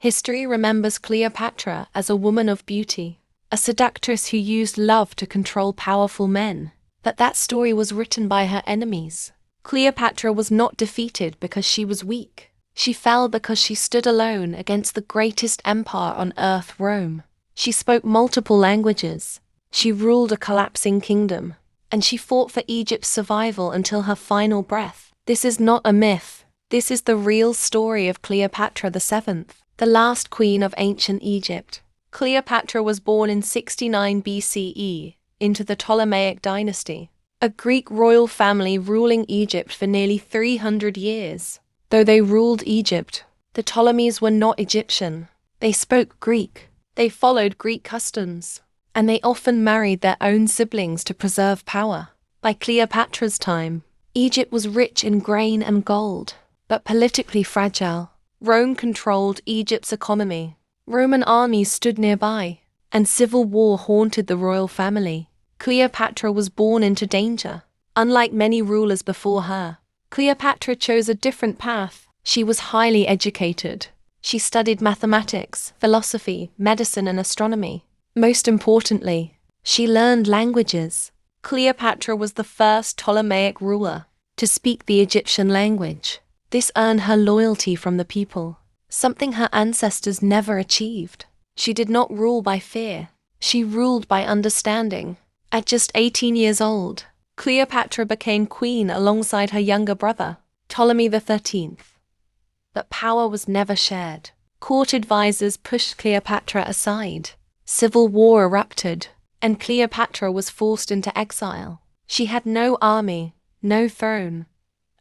History remembers Cleopatra as a woman of beauty, a seductress who used love to control powerful men. But that story was written by her enemies. Cleopatra was not defeated because she was weak. She fell because she stood alone against the greatest empire on earth, Rome. She spoke multiple languages. She ruled a collapsing kingdom. And she fought for Egypt's survival until her final breath. This is not a myth. This is the real story of Cleopatra VII, the last queen of ancient Egypt. Cleopatra was born in 69 BCE into the Ptolemaic dynasty, a Greek royal family ruling Egypt for nearly 300 years. Though they ruled Egypt, the Ptolemies were not Egyptian. They spoke Greek. They followed Greek customs. And they often married their own siblings to preserve power. By Cleopatra's time, Egypt was rich in grain and gold, but politically fragile. Rome controlled Egypt's economy. Roman armies stood nearby, and civil war haunted the royal family. Cleopatra was born into danger. Unlike many rulers before her, Cleopatra chose a different path. She was highly educated. She studied mathematics, philosophy, medicine, and astronomy. Most importantly, she learned languages. Cleopatra was the first Ptolemaic ruler to speak the Egyptian language. This earned her loyalty from the people, something her ancestors never achieved. She did not rule by fear. She ruled by understanding. At just 18 years old, Cleopatra became queen alongside her younger brother, Ptolemy XIII. But power was never shared. Court advisors pushed Cleopatra aside. Civil war erupted, and Cleopatra was forced into exile. She had no army, no throne,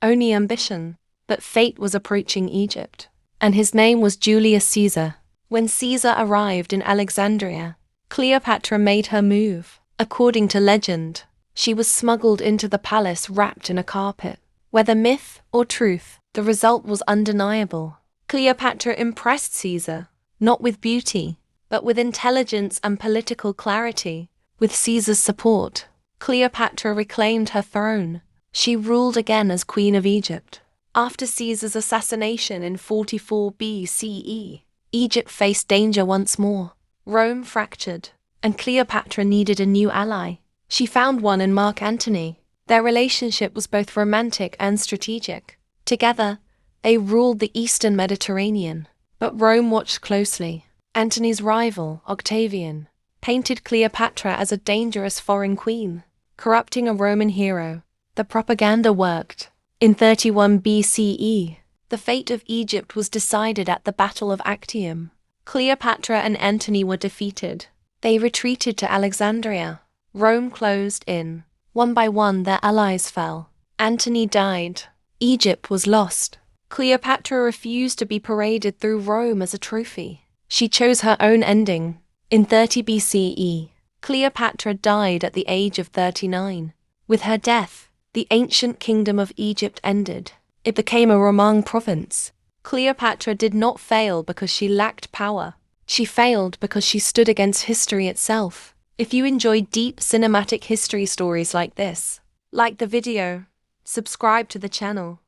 only ambition. But fate was approaching Egypt, and his name was Julius Caesar. When Caesar arrived in Alexandria, Cleopatra made her move. According to legend, she was smuggled into the palace wrapped in a carpet. Whether myth or truth, the result was undeniable. Cleopatra impressed Caesar, not with beauty, but with intelligence and political clarity. With Caesar's support, Cleopatra reclaimed her throne. She ruled again as Queen of Egypt. After Caesar's assassination in 44 BCE, Egypt faced danger once more. Rome fractured, and Cleopatra needed a new ally. She found one in Mark Antony. Their relationship was both romantic and strategic. Together, they ruled the Eastern Mediterranean. But Rome watched closely. Antony's rival, Octavian, painted Cleopatra as a dangerous foreign queen, corrupting a Roman hero. The propaganda worked. In 31 BCE, the fate of Egypt was decided at the Battle of Actium. Cleopatra and Antony were defeated. They retreated to Alexandria. Rome closed in. One by one, their allies fell. Antony died. Egypt was lost. Cleopatra refused to be paraded through Rome as a trophy. She chose her own ending. In 30 BCE, Cleopatra died at the age of 39. With her death, the ancient kingdom of Egypt ended. It became a Roman province. Cleopatra did not fail because she lacked power. She failed because she stood against history itself. If you enjoy deep cinematic history stories like this, like the video, subscribe to the channel.